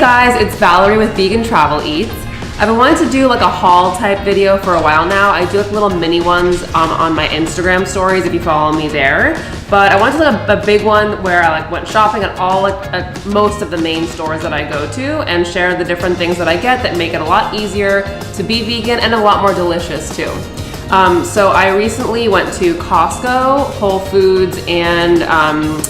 guys, it's Valerie with Vegan Travel Eats. I've been wanting to do like a haul type video for a while now. I do like little mini ones on my Instagram stories if you follow me there. But I wanted to do a big one where I like went shopping at all at most of the main stores that I go to and share the different things that I get that make it a lot easier to be vegan and a lot more delicious too. So I recently went to Costco, Whole Foods, and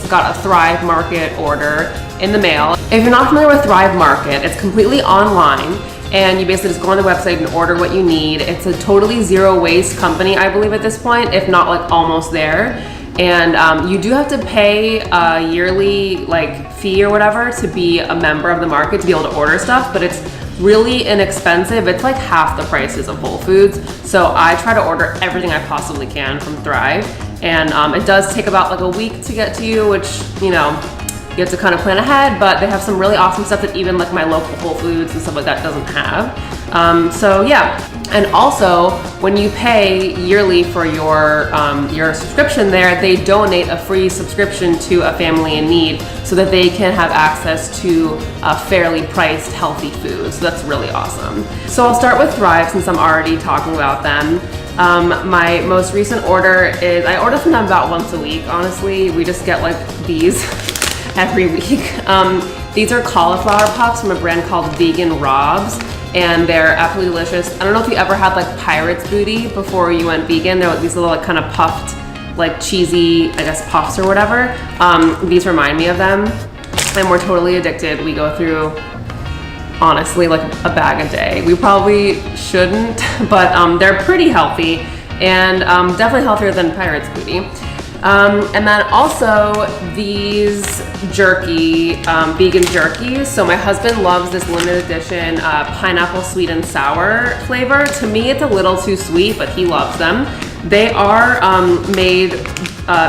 got a Thrive Market order in the mail. If you're not familiar with Thrive Market, it's completely online. And you basically just go on the website and order what you need. It's a totally zero waste company, I believe at this point, if not like almost there. And you do have to pay a yearly like fee or whatever to be a member of the market to be able to order stuff, but it's really inexpensive. It's like half the prices of Whole Foods. So I try to order everything I possibly can from Thrive. And it does take about like a week to get to you, which, you know, you have to kind of plan ahead, but they have some really awesome stuff that even like my local Whole Foods and stuff like that doesn't have. So yeah, and also when you pay yearly for your subscription there, they donate a free subscription to a family in need so that they can have access to fairly priced healthy food. So that's really awesome. So I'll start with Thrive since I'm already talking about them. My most recent order is, I order from them about once a week, honestly. We just get like these every week. These are cauliflower puffs from a brand called Vegan Robs, and they're absolutely delicious. I don't know if you ever had like pirate's booty before you went vegan. They're like these little like kind of puffed, like cheesy, I guess, puffs or whatever. These remind me of them, and we're totally addicted. We go through, honestly, like a bag a day. We probably shouldn't, but they're pretty healthy and definitely healthier than pirate's booty. And then also these jerky, vegan jerky. So my husband loves this limited edition pineapple sweet and sour flavor. To me, it's a little too sweet, but he loves them. They are made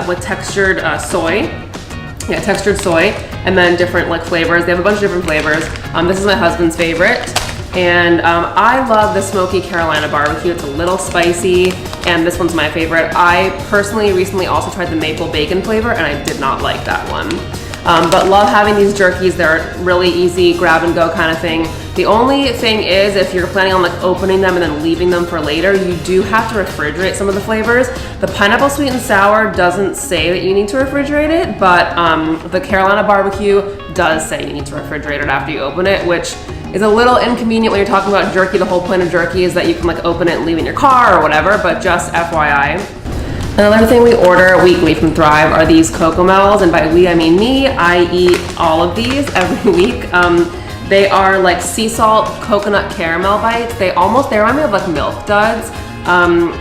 with textured soy. Yeah, textured soy, and then different like flavors. They have a bunch of different flavors. This is my husband's favorite. And I love the smoky Carolina barbecue. It's a little spicy, and this one's my favorite. I personally recently also tried the maple bacon flavor, and I did not like that one. But love having these jerkies. They're really easy, grab and go kind of thing. The only thing is, if you're planning on like opening them and then leaving them for later, you do have to refrigerate some of the flavors. The pineapple sweet and sour doesn't say that you need to refrigerate it, but the Carolina barbecue does say you need to refrigerate it after you open it, which is a little inconvenient when you're talking about jerky. The whole point of jerky is that you can like open it and leave it in your car or whatever, but just FYI. Another thing we order weekly from Thrive are these Cocomels, and by we I mean me. I eat all of these every week. They are like sea salt coconut caramel bites. They remind me of like Milk Duds. I'm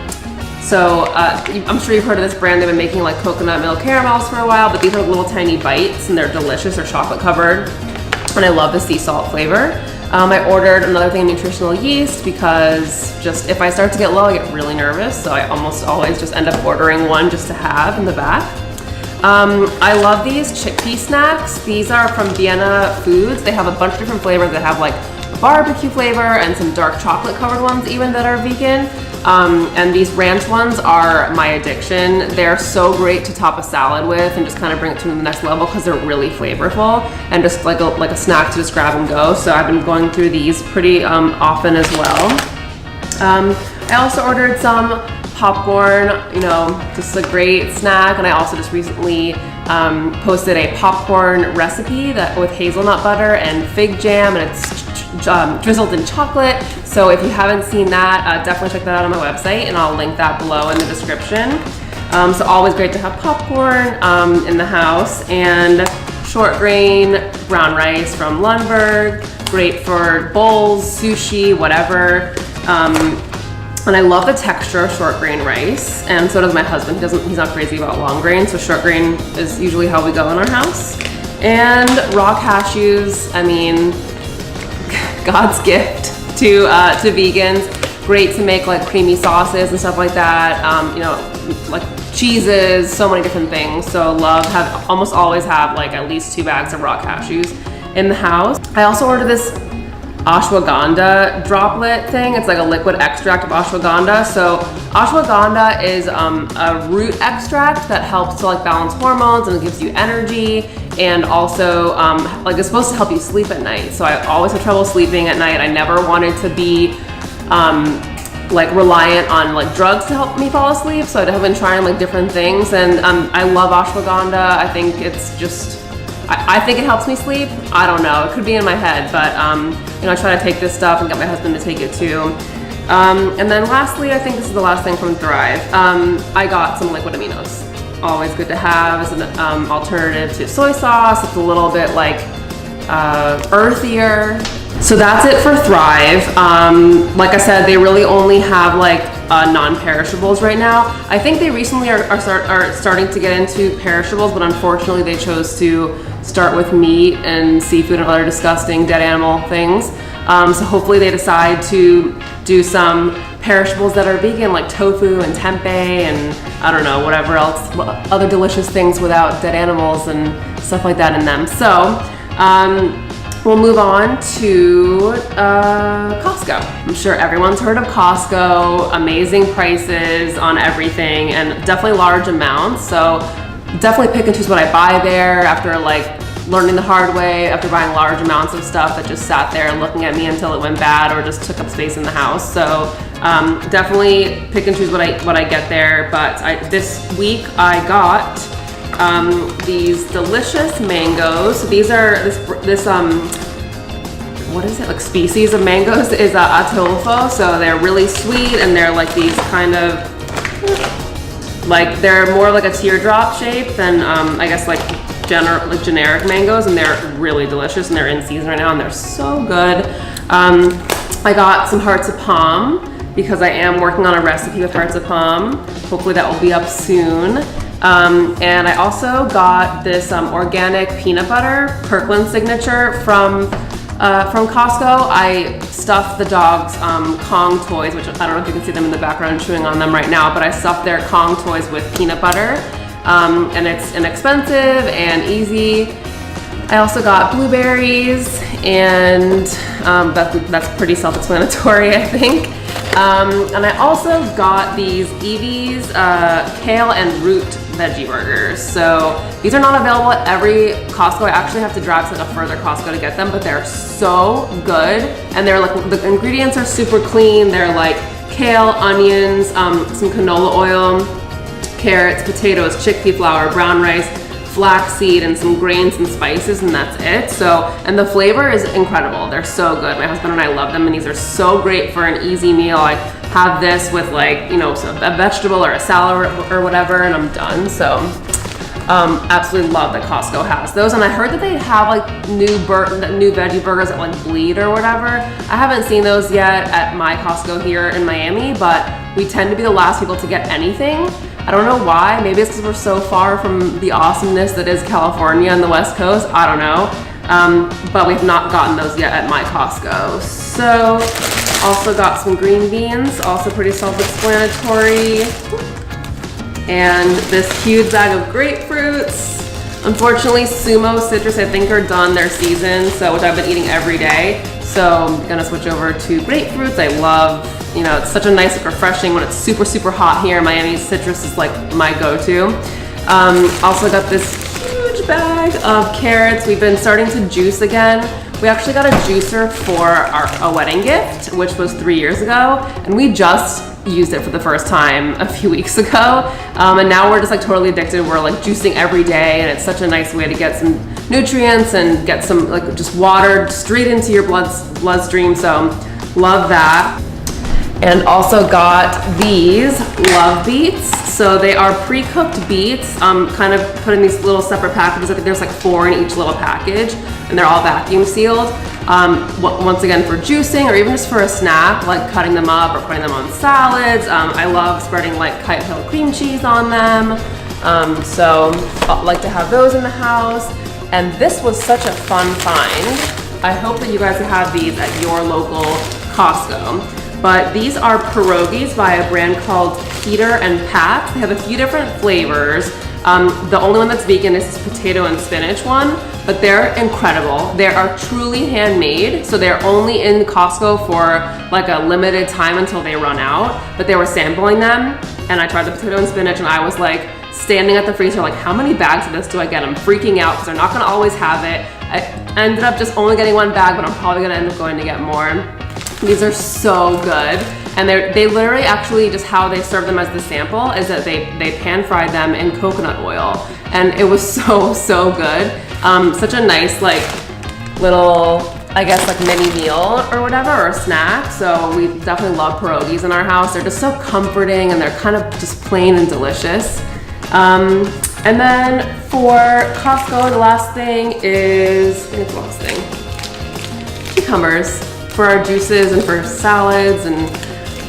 sure you've heard of this brand. They've been making like coconut milk caramels for a while, but these are little tiny bites and they're delicious. They're chocolate covered, and I love the sea salt flavor. I ordered another thing, nutritional yeast, because just if I start to get low, I get really nervous. So I almost always just end up ordering one just to have in the back. I love these chickpea snacks. These are from Vienna Foods. They have a bunch of different flavors. They have like a barbecue flavor and some dark chocolate covered ones even that are vegan. And these ranch ones are my addiction. They're so great to top a salad with and just kind of bring it to the next level because they're really flavorful and just like a snack to just grab and go. So I've been going through these pretty often as well. I also ordered some popcorn, you know, just a great snack. And I also just recently posted a popcorn recipe with hazelnut butter and fig jam, and it's drizzled in chocolate. So if you haven't seen that, definitely check that out on my website, and I'll link that below in the description. So always great to have popcorn in the house, and short grain brown rice from Lundberg, great for bowls, sushi, whatever. And I love the texture of short grain rice, and so does my husband. He's not crazy about long grain, so short grain is usually how we go in our house. And raw cashews, I mean, God's gift to vegans. Great to make like creamy sauces and stuff like that. You know, like cheeses, so many different things. So almost always have like at least 2 bags of raw cashews in the house. I also ordered this ashwagandha droplet thing. It's like a liquid extract of ashwagandha. So ashwagandha is a root extract that helps to like balance hormones and it gives you energy, and also like it's supposed to help you sleep at night. So I always have trouble sleeping at night. I never wanted to be like reliant on like drugs to help me fall asleep, so I have been trying like different things, and I love ashwagandha. I think it's just I think it helps me sleep. I don't know, it could be in my head, but you know, I try to take this stuff and get my husband to take it too. And then lastly, I think this is the last thing from Thrive, I got some liquid aminos. Always good to have as an alternative to soy sauce. It's a little bit like earthier. So that's it for Thrive. Like I said, they really only have like non-perishables right now. I think they recently are starting to get into perishables, but unfortunately they chose to start with meat and seafood and other disgusting dead animal things. So hopefully they decide to do some perishables that are vegan, like tofu and tempeh and I don't know, whatever else, other delicious things without dead animals and stuff like that in them. So we'll move on to Costco. I'm sure everyone's heard of Costco. Amazing prices on everything and definitely large amounts. So definitely pick and choose what I buy there after like learning the hard way, after buying large amounts of stuff that just sat there looking at me until it went bad or just took up space in the house. So definitely pick and choose what I get there. But this week I got these delicious mangoes. So these are this what is it, like species of mangoes is atolfo. So they're really sweet and they're like these kind of like, they're more like a teardrop shape than I guess like generic mangoes, and they're really delicious and they're in season right now and they're so good. I got some hearts of palm because I am working on a recipe with hearts of palm. Hopefully that will be up soon. And I also got this organic peanut butter, Kirkland Signature from Costco. I stuffed the dog's Kong toys, which I don't know if you can see them in the background chewing on them right now, but I stuffed their Kong toys with peanut butter. And it's inexpensive and easy. I also got blueberries, and that's pretty self-explanatory, I think. And I also got these Evie's kale and root veggie burgers. So these are not available at every Costco. I actually have to drive to like a further Costco to get them, but they're so good. And they're like, the ingredients are super clean. They're like kale, onions, some canola oil, carrots, potatoes, chickpea flour, brown rice, flaxseed, and some grains and spices, and that's it. So, and the flavor is incredible. They're so good. My husband and I love them, and these are so great for an easy meal. I have this with like, you know, a vegetable or a salad or whatever, and I'm done. So, absolutely love that Costco has those. And I heard that they have like new veggie burgers that like bleed or whatever. I haven't seen those yet at my Costco here in Miami, but we tend to be the last people to get anything. I don't know why. Maybe it's because we're so far from the awesomeness that is California and the West Coast. I don't know. But we've not gotten those yet at my Costco. So, also got some green beans, also pretty self-explanatory. And this huge bag of grapefruits. Unfortunately, Sumo Citrus, I think, are done their season, so which I've been eating every day. So I'm gonna switch over to grapefruits. I love, you know, it's such a nice, like, refreshing when it's super, super hot here in Miami. Citrus is like my go-to. Also got this huge bag of carrots. We've been starting to juice again. We actually got a juicer for a wedding gift, which was 3 years ago, and we just used it for the first time a few weeks ago. And now we're just like totally addicted. We're like juicing every day, and it's such a nice way to get some nutrients and get some like just water straight into your bloodstream. So love that. And also got these love beets. So they are pre-cooked beets, kind of put in these little separate packages. I think there's like 4 in each little package, and they're all vacuum sealed. Once again, for juicing or even just for a snack, like cutting them up or putting them on salads. I love spreading like Kite Hill cream cheese on them. So I like to have those in the house. And this was such a fun find. I hope that you guys have these at your local Costco. But these are pierogies by a brand called Peter and Pat. They have a few different flavors. The only one that's vegan is this potato and spinach one, but they're incredible. They are truly handmade, so they're only in Costco for like a limited time until they run out, but they were sampling them, and I tried the potato and spinach, and I was like standing at the freezer like, how many bags of this do I get? I'm freaking out because they're not gonna always have it. I ended up just only getting one bag, but I'm probably gonna end up going to get more. These are so good. And they literally actually just how they serve them as the sample is that they pan fried them in coconut oil. And it was so good. Such a nice like little, I guess like mini meal or whatever, or snack. So we definitely love pierogies in our house. They're just so comforting and they're kind of just plain and delicious. And then for Costco, the last thing is, I think it's the last thing, cucumbers for our juices and for salads and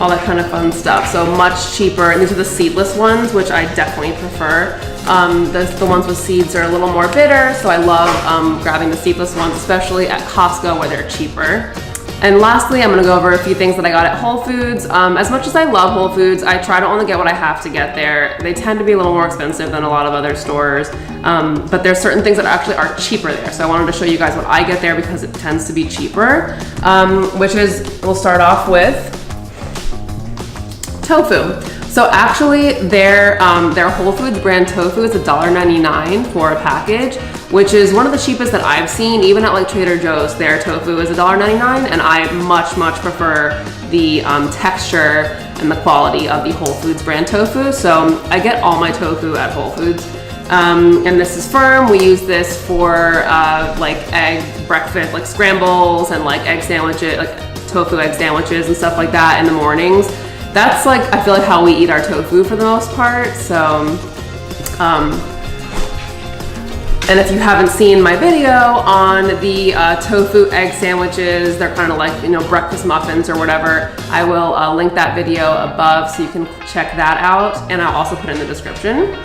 all that kind of fun stuff. So much cheaper. And these are the seedless ones, which I definitely prefer. The ones with seeds are a little more bitter, so I love grabbing the seedless ones, especially at Costco where they're cheaper. And lastly, I'm gonna go over a few things that I got at Whole Foods. As much as I love Whole Foods, I try to only get what I have to get there. They tend to be a little more expensive than a lot of other stores, but there's certain things that actually are cheaper there. So I wanted to show you guys what I get there because it tends to be cheaper, which is, we'll start off with tofu. So actually their Whole Foods brand tofu is $1.99 for a package, which is one of the cheapest that I've seen. Even at like Trader Joe's, their tofu is $1.99, and I much prefer the texture and the quality of the Whole Foods brand tofu. So I get all my tofu at Whole Foods. And this is firm. We use this for like egg breakfast, like scrambles and like egg sandwiches, like tofu egg sandwiches and stuff like that in the mornings. That's like, I feel like how we eat our tofu for the most part. So, and if you haven't seen my video on the tofu egg sandwiches, they're kind of like, you know, breakfast muffins or whatever, I will link that video above so you can check that out, and I'll also put it in the description.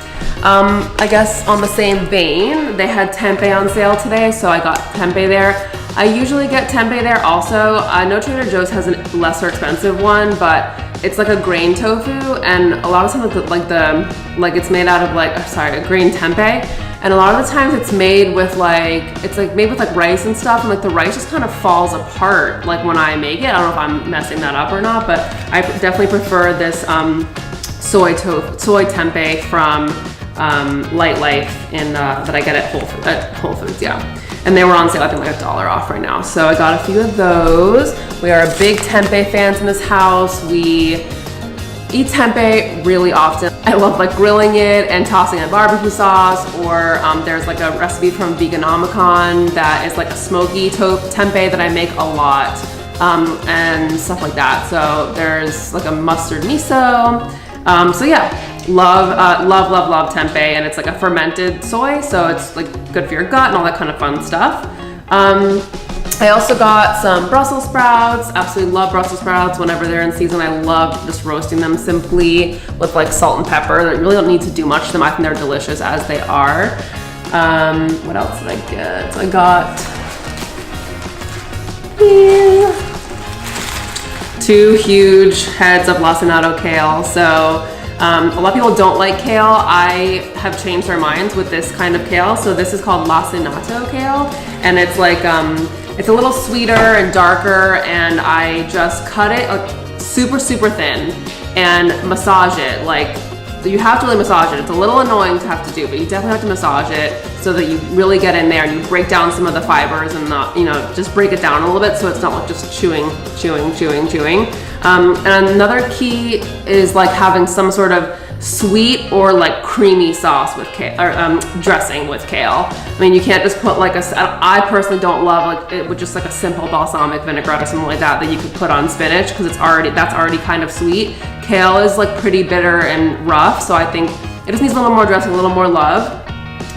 I guess on the same vein, they had tempeh on sale today, so I got tempeh there. I usually get tempeh there also. I know Trader Joe's has a lesser expensive one, but it's like a grain tofu, and a lot of times like it's made out of like, a grain tempeh, and a lot of the times it's made with like, it's like made with like rice and stuff, and like the rice just kind of falls apart like when I make it. I don't know if I'm messing that up or not, but I definitely prefer this soy tempeh from Light Life that I get at Whole Foods, yeah. And they were on sale, I think like $1 off right now. So I got a few of those. We are big tempeh fans in this house. We eat tempeh really often. I love like grilling it and tossing in barbecue sauce, or there's like a recipe from Veganomicon that is like a smoky tempeh that I make a lot, and stuff like that. So there's like a mustard miso. So yeah. Love tempeh, and it's like a fermented soy, so it's like good for your gut and all that kind of fun stuff. I also got some Brussels sprouts. Absolutely love Brussels sprouts whenever they're in season. I love just roasting them simply with like salt and pepper. They really don't need to do much to them. I think they're delicious as they are. What else did I get? So I got 2 huge heads of lacinato kale. So a lot of people don't like kale. I have changed their minds with this kind of kale. So this is called lacinato kale, and it's like it's a little sweeter and darker, and I just cut it like super thin and massage it. Like, you have to really massage it. It's a little annoying to have to do, but you definitely have to massage it so that you really get in there and you break down some of the fibers and not, you know, just break it down a little bit so it's not like just chewing. And another key is like having some sort of sweet or like creamy sauce with kale, or dressing with kale. I mean, you can't just put like I personally don't love like it with just like a simple balsamic vinaigrette or something like that you could put on spinach, because that's already kind of sweet. Kale is like pretty bitter and rough, so I think it just needs a little more dressing, a little more love,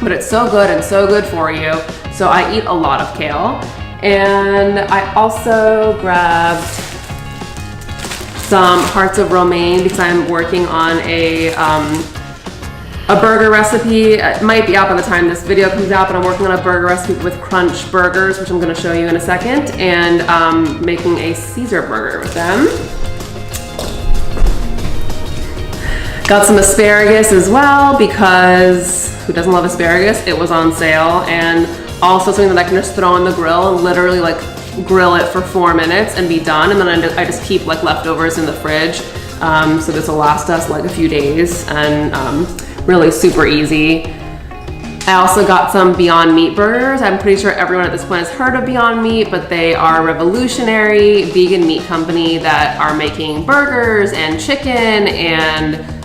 but it's so good and so good for you. So I eat a lot of kale. And I also grabbed some hearts of romaine because I'm working on a burger recipe. It might be out by the time this video comes out, but I'm working on a burger recipe with crunch burgers, which I'm going to show you in a second, and making a Caesar burger with them. Got some asparagus as well because who doesn't love asparagus? It was on sale, and also something that I can just throw on the grill and literally like grill it for 4 minutes and be done, and then I just keep like leftovers in the fridge, so this will last us like a few days, and really super easy. I also got some Beyond Meat burgers. I'm pretty sure everyone at this point has heard of Beyond Meat, but they are a revolutionary vegan meat company that are making burgers and chicken and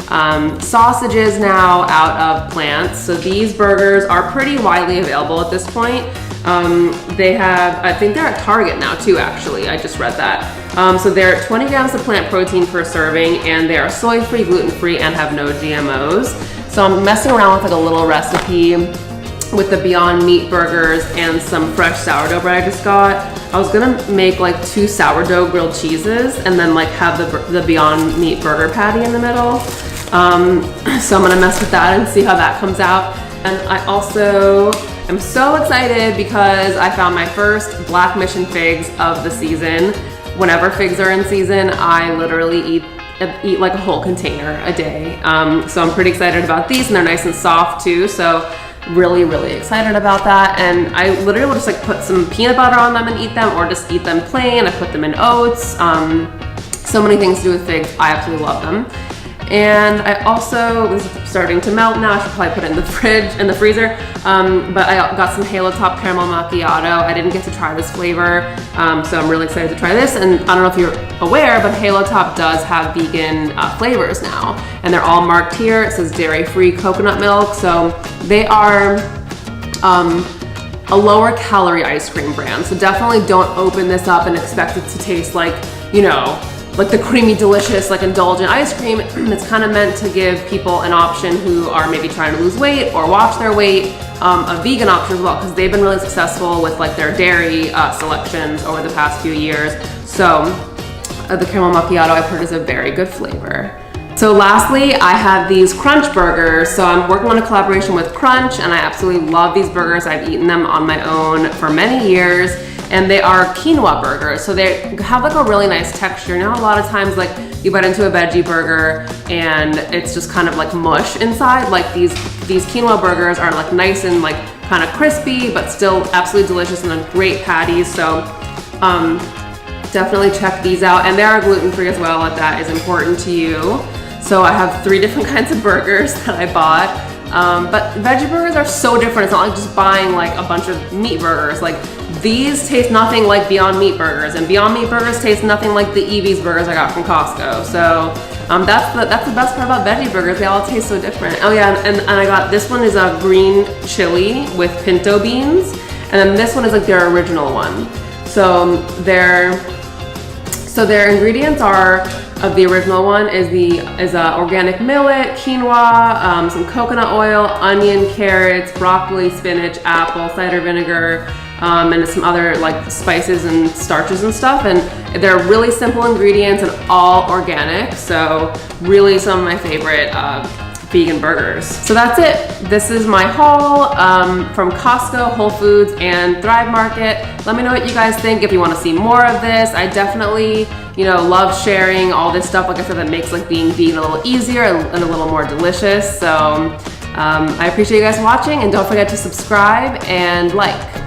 sausages now out of plants. So these burgers are pretty widely available at this point. They have, I think they're at Target now too, actually. I just read that. So they're 20 grams of plant protein per serving, and they are soy-free, gluten-free, and have no GMOs. So I'm messing around with like a little recipe with the Beyond Meat burgers and some fresh sourdough bread I just got. I was gonna make like 2 sourdough grilled cheeses and then like have the Beyond Meat burger patty in the middle. So I'm gonna mess with that and see how that comes out. And I also am so excited because I found my first Black Mission figs of the season. Whenever figs are in season, I literally eat like a whole container a day. So I'm pretty excited about these, and they're nice and soft too. So really, really excited about that. And I literally will just like put some peanut butter on them and eat them, or just eat them plain. I put them in oats. So many things to do with figs. I absolutely love them. And I also, this is starting to melt now, I should probably put it in the freezer, but I got some Halo Top Caramel Macchiato. I didn't get to try this flavor, so I'm really excited to try this. And I don't know if you're aware, but Halo Top does have vegan flavors now, and they're all marked here. It says dairy-free coconut milk, so they are a lower calorie ice cream brand. So definitely don't open this up and expect it to taste like, you know, like the creamy, delicious, like indulgent ice cream. It's kind of meant to give people an option who are maybe trying to lose weight or watch their weight, a vegan option as well, because they've been really successful with like their dairy selections over the past few years. So the caramel macchiato I've heard is a very good flavor. So lastly, I have these Crunch burgers. So I'm working on a collaboration with Crunch, and I absolutely love these burgers. I've eaten them on my own for many years. And they are quinoa burgers. So they have like a really nice texture. Now a lot of times like you bite into a veggie burger and it's just kind of like mush inside. Like these quinoa burgers are like nice and like kind of crispy, but still absolutely delicious, and then great patties. So definitely check these out. And they are gluten-free as well, if that is important to you. So I have 3 different kinds of burgers that I bought. But veggie burgers are so different. It's not like just buying like a bunch of meat burgers. Like these taste nothing like Beyond Meat burgers, and Beyond Meat burgers taste nothing like the Evie's burgers I got from Costco. So that's the best part about veggie burgers. They all taste so different. Oh yeah, and I got, this one is a green chili with pinto beans, and then this one is like their original one. So their ingredients are, of the original one is organic millet, quinoa, some coconut oil, onion, carrots, broccoli, spinach, apple, cider vinegar, and some other like spices and starches and stuff. And they're really simple ingredients and all organic. So really some of my favorite vegan burgers. So that's it. This is my haul from Costco, Whole Foods, and Thrive Market. Let me know what you guys think if you want to see more of this. I definitely, you know, love sharing all this stuff, like I said, that makes like being vegan a little easier and a little more delicious. So I appreciate you guys watching, and don't forget to subscribe and like.